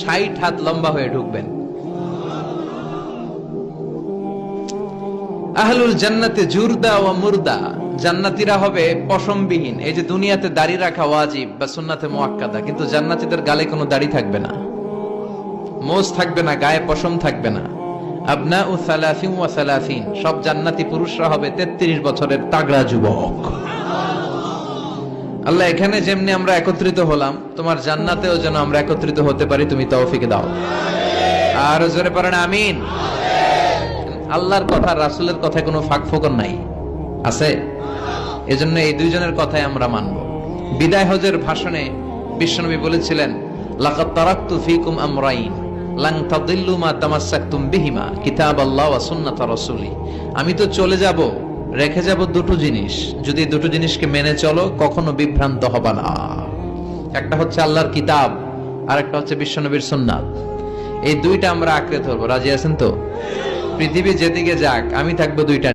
60 হাত লম্বা হয়ে ঢুকবেন। আহলুল জান্নাতে জুরদা ওয়া মুরদা, জান্নাতীরা হবে পশমবিহীন। এই যে দুনিয়াতে দাড়ি রাখা ওয়াজিব বা সুন্নাতে মুআক্কাদা, কিন্তু জান্নাতীদের গালে কোনো দাড়ি থাকবে না, মোজ থাকবে না, গায়ে পশম থাকবে না। আবনাউ 30 ওয়া 30, সব জান্নাতি পুরুষরা হবে 33 বছরের তাগড়া যুবক। আল্লাহ, এখানে যেমনি আমরা একত্রিত হলাম, তোমার জান্নাতেও যেন আমরা একত্রিত হতে পারি, তুমি তৌফিক দাও। আর জোরে পড়েন আমিন। আল্লাহর কথা, রাসূলের কথায় কোনো ফাঁক ফোকর নাই, আছে? এজন্য এই দুইজনের কথাই আমরা মানব। বিদায় হজের ভাষণে বিশ্বনবী বলেছিলেন, লাকাদ তারাকতু ফীকুম আমরাইন লান তাদিল্লু মা তামাসসাকতুম বিহিমা কিতাবাল্লাহ ওয়া সুন্নাত রাসূলি। আমি তো চলে যাব, রেখে যাব দুটো জিনিস, যদি দুটো জিনিসকে মেনে চলো কখনো বিভ্রান্ত হবে না। একটা হচ্ছে আল্লাহর কিতাব, আর একটা হচ্ছে বিশ্বনবীর সুন্নাত। এই দুইটা আমরা আঁকড়ে ধরবো। রাজি আছেন তো? পৃথিবী যেদিকে যাক, আমি থাকবো দুইটা